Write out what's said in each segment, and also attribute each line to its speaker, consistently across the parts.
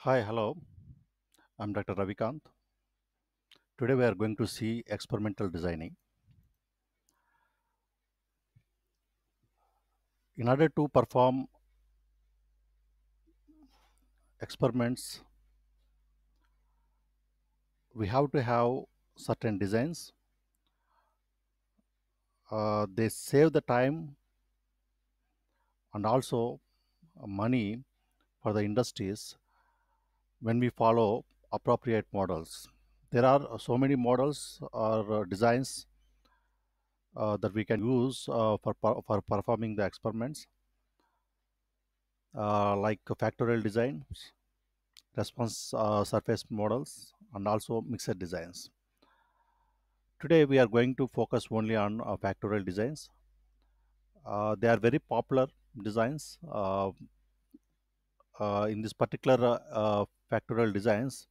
Speaker 1: Hi, hello. I'm Dr. Ravikant. Today we are going to see experimental designing. In order to perform experiments, we have to have certain designs. They save the time and also money for the industries when we follow appropriate models. There are so many models or designs that we can use for performing the experiments, like factorial designs, response surface models, and also mixed designs. Today we are going to focus only on factorial designs. They are very popular designs. In this particular factorial designs,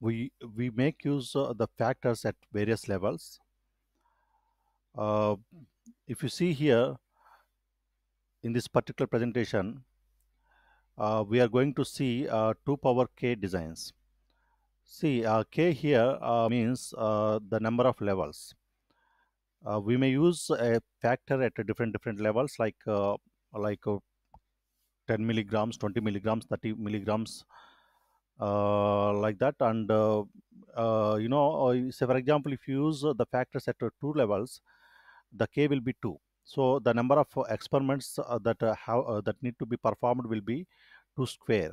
Speaker 1: we make use the factors at various levels. Uh, if you see here in this particular presentation, we are going to see 2 power k designs. See, k here means the number of levels. We may use a factor at a different levels like 10 milligrams, 20 milligrams, 30 milligrams, like that. And say for example, if you use the factors at 2 levels, the k will be 2. So the number of experiments that need to be performed will be 2 square.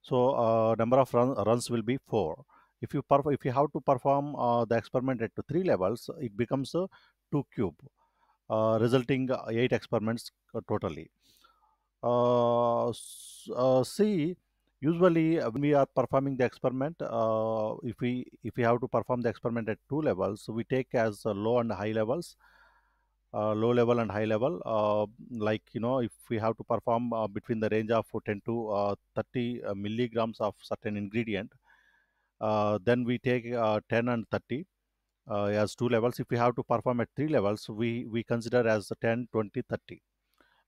Speaker 1: So number of runs will be 4. If you have to perform the experiment at 3 levels, it becomes 2 cube, resulting 8 experiments totally. See, usually when we are performing the experiment, if we have to perform the experiment at 2 levels, we take as low and high levels. Low level and high level, like if we have to perform between the range of 10 to 30 milligrams of certain ingredient, then we take 10 and 30 as 2 levels. If we have to perform at 3 levels, we consider as 10, 20, 30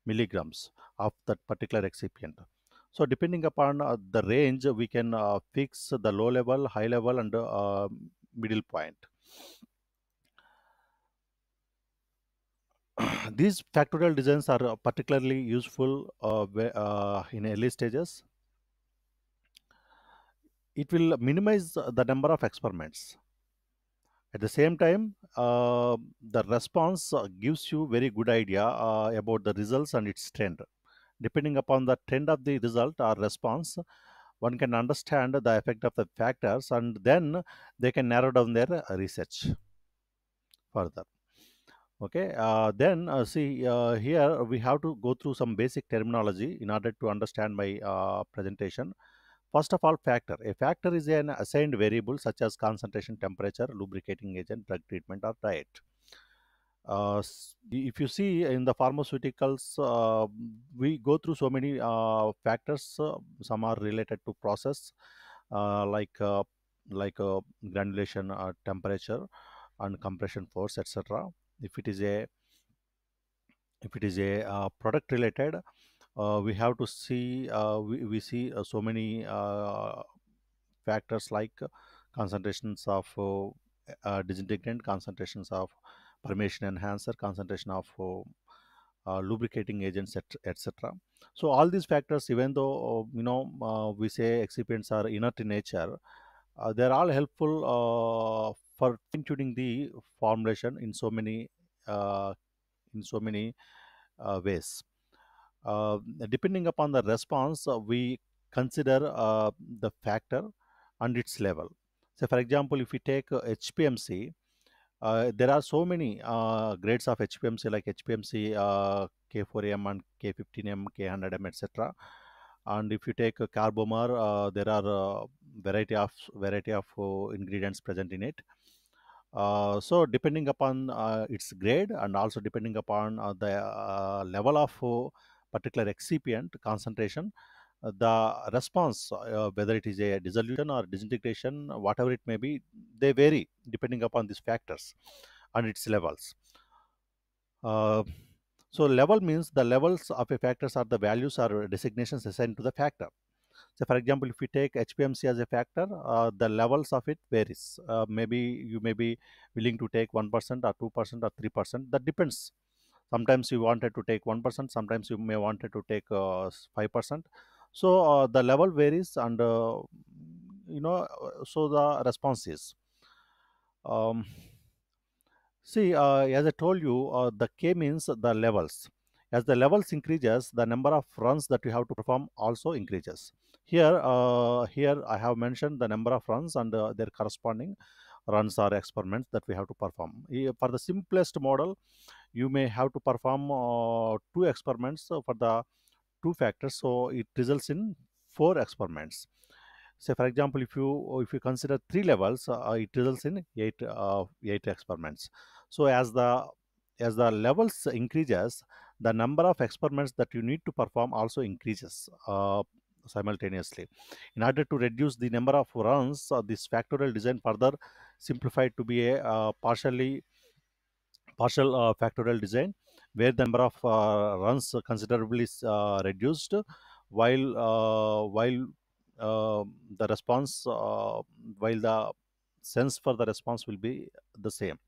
Speaker 1: milligrams of that particular excipient. So depending upon the range, we can fix the low level, high level, and middle point. These factorial designs are particularly useful in early stages. It will minimize the number of experiments. At the same time, the response gives you very good idea about the results and its trend. Depending upon the trend of the result or response, one can understand the effect of the factors, and then they can narrow down their research further. Okay, then see, here we have to go through some basic terminology in order to understand my presentation. First of all, factor. A factor is an assigned variable such as concentration, temperature, lubricating agent, drug treatment, or diet. If you see in the pharmaceuticals, we go through so many factors. Some are related to process, uh, like uh, like granulation, temperature, and compression force, etc. If it is a product related, we have to see we see so many factors like concentrations of disintegrant, concentrations of permeation enhancer, concentration of lubricating agents, etc. So all these factors, even though we say excipients are inert in nature, they're all helpful for fine tuning the formulation in so many uh, ways. Uh, Depending upon the response, we consider the factor and its level. So, for example, if we take HPMC, there are so many grades of HPMC, like HPMC K4M and K15M, K100M, etc. And if you take Carbomer, there are variety of ingredients present in it. So depending upon its grade, and also depending upon the level of particular excipient concentration, the response, whether it is a dissolution or disintegration, whatever it may be, they vary depending upon these factors and its levels. Uh, so level means the levels of a factors are the values or designations assigned to the factor. So, for example, if we take HPMC as a factor, the levels of it varies. Maybe you may be willing to take 1% or 2% or 3%. That depends. Sometimes you wanted to take 1%. Sometimes you may wanted to take 5%. So the level varies, and so the response is. Um, See, as I told you, the K means the levels. As the levels increases, the number of runs that you have to perform also increases. Here I have mentioned the number of runs and their corresponding runs or experiments that we have to perform. For the simplest model, you may have to perform two experiments for the two factors, so it results in four experiments. Say, for example, if you consider three levels, it results in eight experiments. So as the levels increases, the number of experiments that you need to perform also increases simultaneously. In order to reduce the number of runs, this factorial design further simplified to be a partial factorial design, where the number of runs considerably is reduced, while the response while the sense for the response will be the same.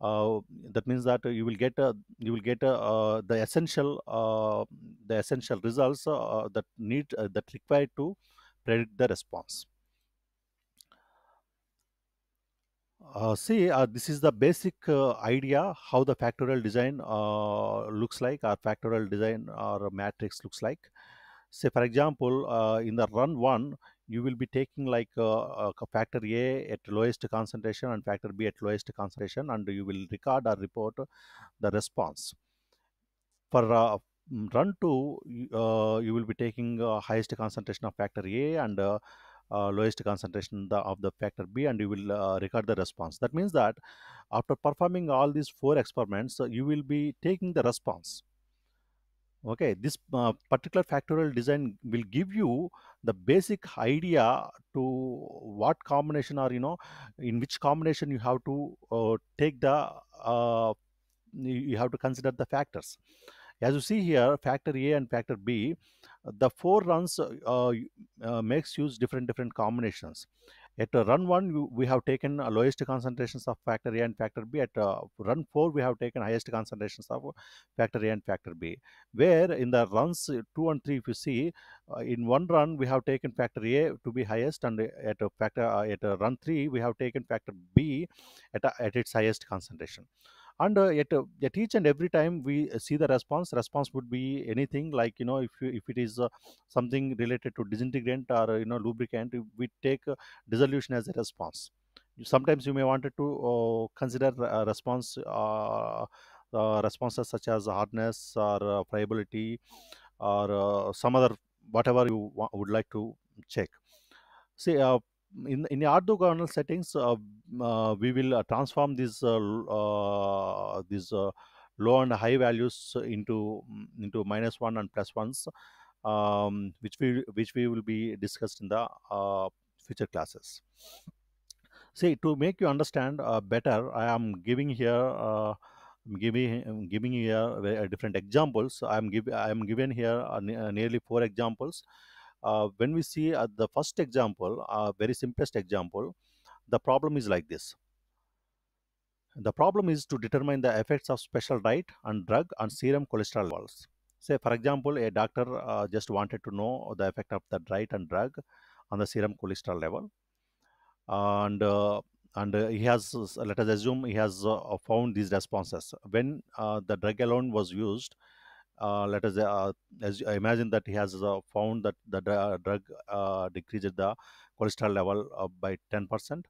Speaker 1: uh, that means that you will get the essential results that required to predict the response. This is the basic idea how the factorial design looks like, or factorial design or a matrix looks like. Say, for example, in the run one, you will be taking like factor A at lowest concentration and factor B at lowest concentration, and you will record or report the response. For run 2, you will be taking highest concentration of factor A and lowest concentration of the factor B, and you will record the response. That means that after performing all these four experiments, you will be taking the response. Okay, this particular factorial design will give you the basic idea to what combination, or in which combination you have to take the you have to consider the factors. As you see here, factor A and factor B, the four runs makes use different combinations. At run 1, we have taken lowest concentrations of factor A and factor B. At run 4, we have taken highest concentrations of factor A and factor B. Where in the runs 2 and 3, if you see, in one run we have taken factor A to be highest, and at run 3 we have taken factor B at its highest concentration. And at each and every time we see the response would be anything like, if it is something related to disintegrant or lubricant, we take dissolution as a response. Sometimes you may wanted to consider responses such as hardness or friability, or some other, whatever you would like to check. See, in the orthogonal settings, we will transform these low and high values into -1 and +1s, which we will be discussed in the future classes. See, to make you understand better, I am giving here. Giving here different examples. I am given here nearly four examples. When we see the first example, very simplest example, the problem is like this. The problem is to determine the effects of special diet and drug on serum cholesterol levels. Say, for example, a doctor just wanted to know the effect of the diet and drug on the serum cholesterol level, and he has, let us assume, he has found these responses when the drug alone was used. Let us imagine that he has found that the drug decreased the cholesterol level by 10%.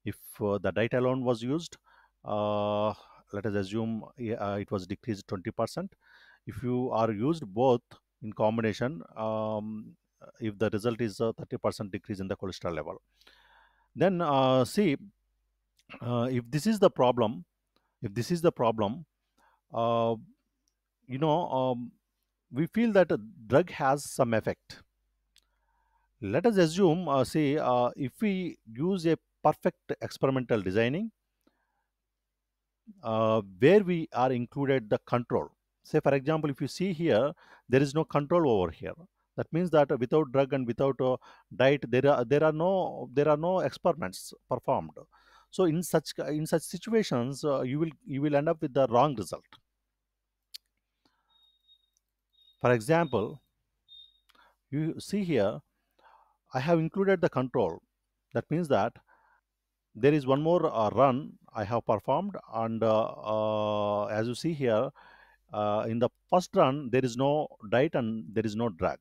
Speaker 1: If the diet alone was used, uh, let us assume it was decreased 20%. If you are used both in combination, if the result is a 30% decrease in the cholesterol level, then see, if this is the problem, if this is the problem, uh, you know, we feel that a drug has some effect. Let us assume, say, if we use a perfect experimental designing, where we are included the control. Say, for example, if you see here, there is no control over here. That means that without drug and without diet, there are no experiments performed. So in such situations, you will end up with the wrong result. For example, you see here, I have included the control. That means that there is one more run I have performed, and as you see here, in the first run there is no diet and there is no drug.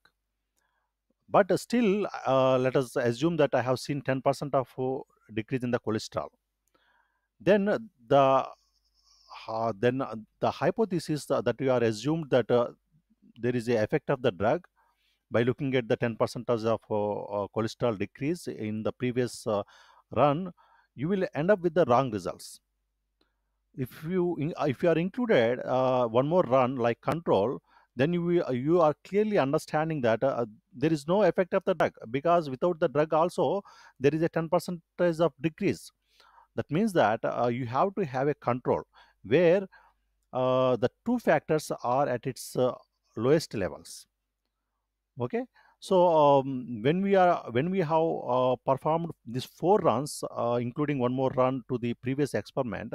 Speaker 1: But still, let us assume that I have seen 10% of decrease in the cholesterol. Then the hypothesis that you are assumed that there is a effect of the drug by looking at the 10 percentage of cholesterol decrease in the previous run, you will end up with the wrong results. If you are included one more run like control, then you are clearly understanding that there is no effect of the drug, because without the drug also there is a 10 percentage of decrease. That means that you have to have a control where the two factors are at its lowest levels. Okay. So when we have performed these four runs, including one more run to the previous experiment,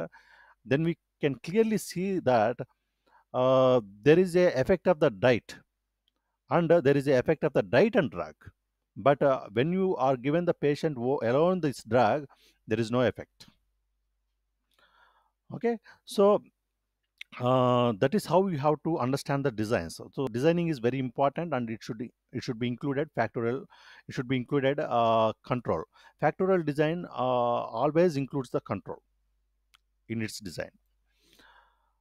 Speaker 1: then we can clearly see that there is a effect of the diet, and there is a effect of the diet and drug. But when you are given the patient alone this drug, there is no effect. Okay. So that is how you have to understand the design. So designing is very important, and it should be included factorial. It should be included control. Factorial design always includes the control in its design.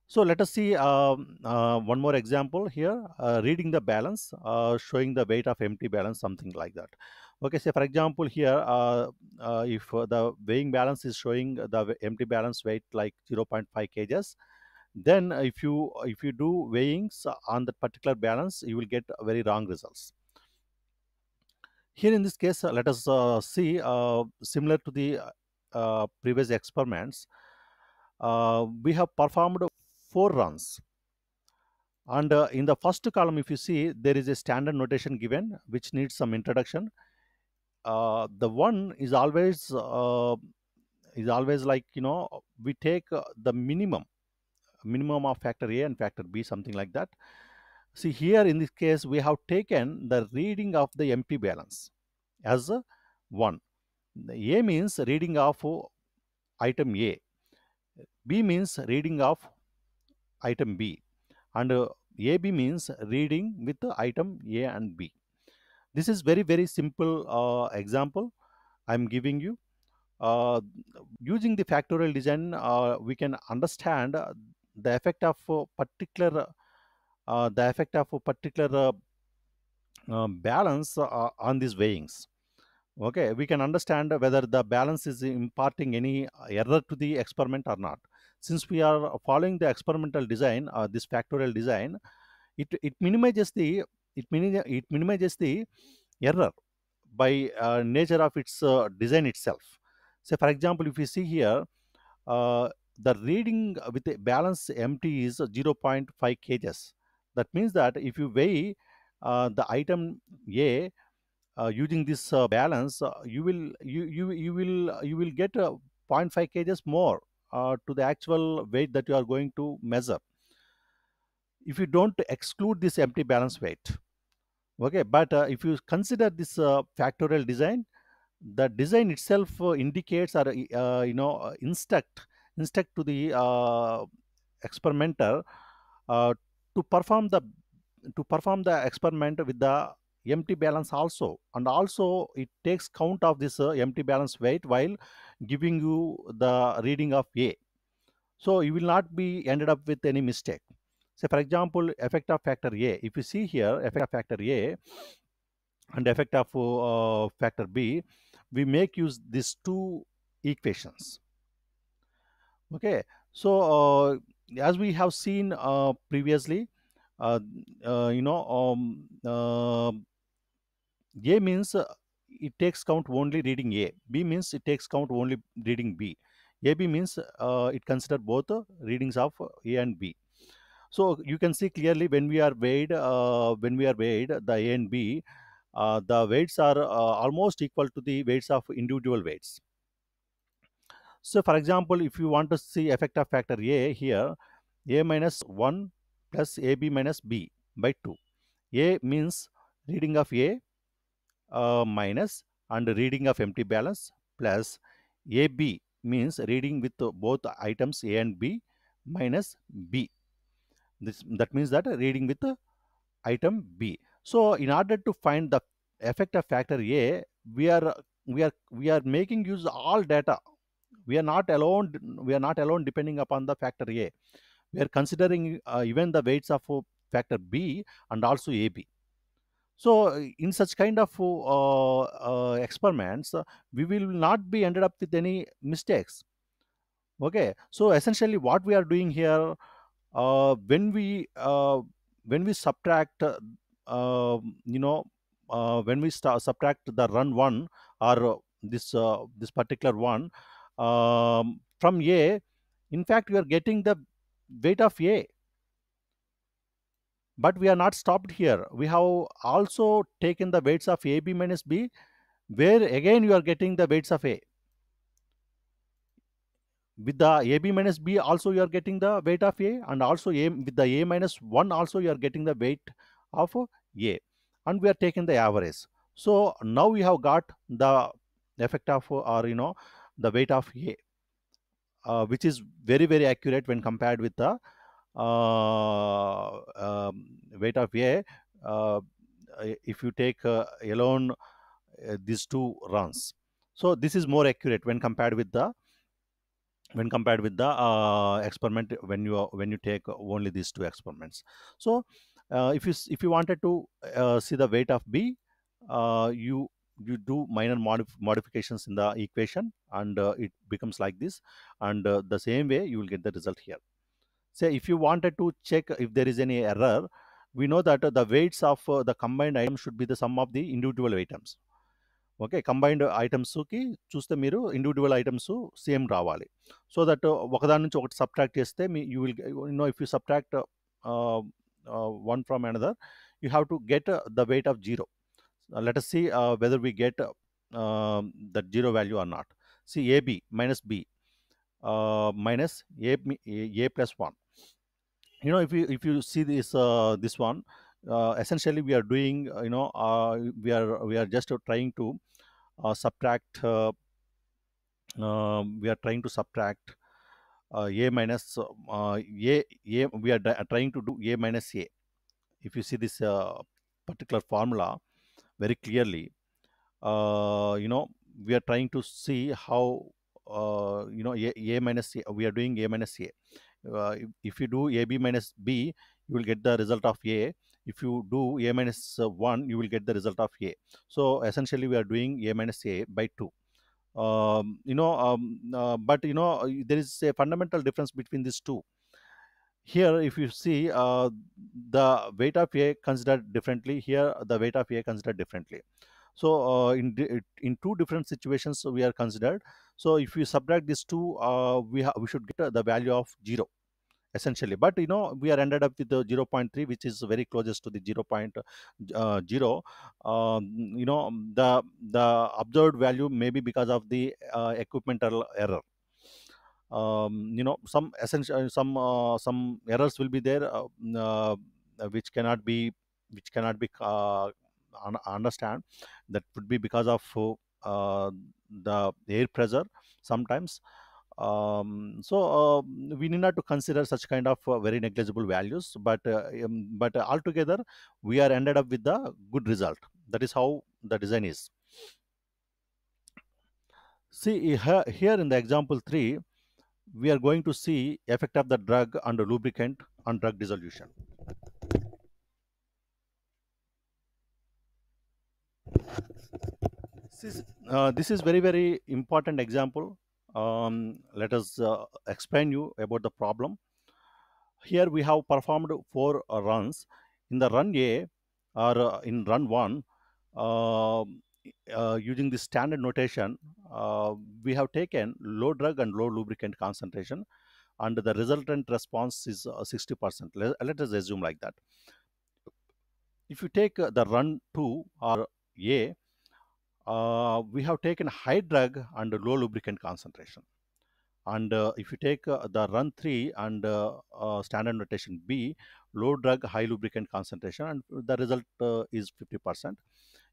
Speaker 1: So let us see one more example here. Reading the balance, showing the weight of empty balance, something like that. Okay, say for example here, if the weighing balance is showing the empty balance weight like 0.5 kgs, then if you do weighings on that particular balance, you will get very wrong results. Here in this case, let us see similar to the previous experiments. We have performed four runs, and in the first column, if you see, there is a standard notation given which needs some introduction. The one is always like, we take the minimum of factor A and factor B, something like that. See here in this case, we have taken the reading of the empty balance as a 1. The A means reading of item A, B means reading of item B, and AB means reading with the item A and B. This is very, very simple example I'm giving you. Uh, Using the factorial design, we can understand the effect of a particular balance on these weighings. Okay, we can understand whether the balance is imparting any error to the experiment or not. Since we are following the experimental design, this factorial design, it minimizes the error by nature of its design itself. So, for example, if you see here, uh, the reading with the balance empty is 0.5 kgs. That means that if you weigh the item A using this balance, you will get zero point 0.5 kgs more to the actual weight that you are going to measure if you don't exclude this empty balance weight. Okay, but if you consider this factorial design, the design itself indicates or instruct to the experimenter uh, to perform the experiment with the empty balance also, and also it takes count of this empty balance weight while giving you the reading of A, so you will not be ended up with any mistake. So for example, effect of factor A, if you see here, effect of factor A and effect of factor B, we make use these two equations. Okay, so as we have seen previously, uh, uh, you know A means it takes count only reading A. B means it takes count only reading B. AB means it consider both readings of A and B. So you can see clearly when we are weighed the A and B, the weights are almost equal to the weights of individual weights. So for example, if you want to see effect of factor A here, A minus 1 plus AB minus B by 2. A means reading of A minus and reading of empty balance, plus AB means reading with both items A and B minus B. That means that reading with item B. So in order to find the effect of factor A, we are making use all data. We are not alone depending upon the factor A. We are considering even the weights of factor B and also AB. So in such kind of experiments, we will not be ended up with any mistakes. Okay, so essentially what we are doing here, uh, when we uh, when we subtract you know when we subtract the run one, or this particular one from A, in fact we are getting the weight of A. But we are not stopped here. We have also taken the weights of AB minus B, where again you are getting the weights of A. With the AB minus B also you are getting the weight of A, and also with the A minus 1 also you are getting the weight of A, and we are taking the average. So now we have got the effect of or the weight of A, which is very very accurate when compared with the weight of A. uh, if you take alone these two runs, so this is more accurate when compared with the experiment when you take only these two experiments. So if you wanted to see the weight of B, you do minor modifications in the equation, and it becomes like this, and the same way you will get the result here. Say if you wanted to check if there is any error, we know that the weights of the combined items should be the sum of the individual items. Okay, combined ఐటమ్స్కి చూస్తే మీరు individual items same రావాలి. So that ఒకదాని నుంచి ఒకటి subtract చేస్తే you will if you subtract one from another, you have to get the weight of zero. Let us see whether we get that zero value or not. See AB minus B minus A plus 1. If you see this one, essentially we are doing we are just trying to subtract we are trying to subtract a minus a we are trying to do a minus a. If you see this particular formula very clearly, we are trying to see how a minus a, we are doing a minus a. If you do ab minus b, you will get the result of a. If you do a minus 1, you will get the result of a. So essentially we are doing a minus a by 2. But there is a fundamental difference between these two. Here if you see the weight of a considered differently, here the weight of a considered differently. So in two different situations we are considered. So if you subtract these two, we should get the value of 0 essentially. But we are ended up with the zero point 0.3, which is very closest to the 0.0. The observed value may be because of the equipmental error. Some errors will be there, which cannot be understand. That would be because of the air pressure sometimes. We need not to consider such kind of very negligible values, but altogether we are ended up with the good result. That is how the design is. See here in the example 3, we are going to see effect of the drug and the lubricant on drug dissolution. This is very very important example. Let us explain you about the problem. Here we have performed 4 runs. In the run A, or in run 1, uh, using the standard notation, we have taken low drug and low lubricant concentration, and the resultant response is 60%. Let us assume like that. If you take the run 2 or A, we have taken high drug and low lubricant concentration. And if you take the run 3 and standard notation B, low drug, high lubricant concentration, and the result is 50%.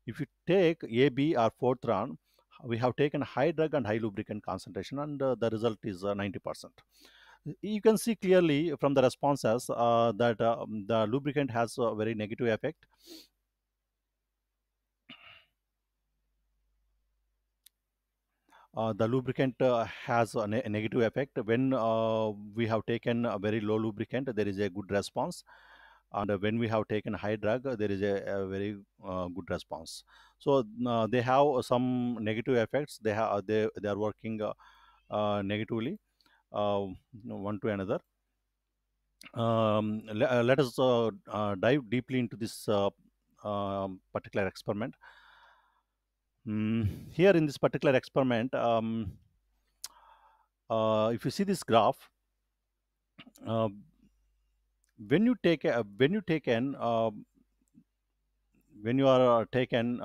Speaker 1: If you take AB or fourth run, we have taken high drug and high lubricant concentration, and the result is 90%. You can see clearly from the responses that the lubricant has a very negative effect. The lubricant has a negative effect. When we have taken a very low lubricant, there is a good response, and when we have taken high drug, there is a very good response. So they have some negative effects. They are working negatively one to another. Let us dive deeply into this particular experiment. Here in this particular experiment, if you see this graph, uh, when you take an when you are taken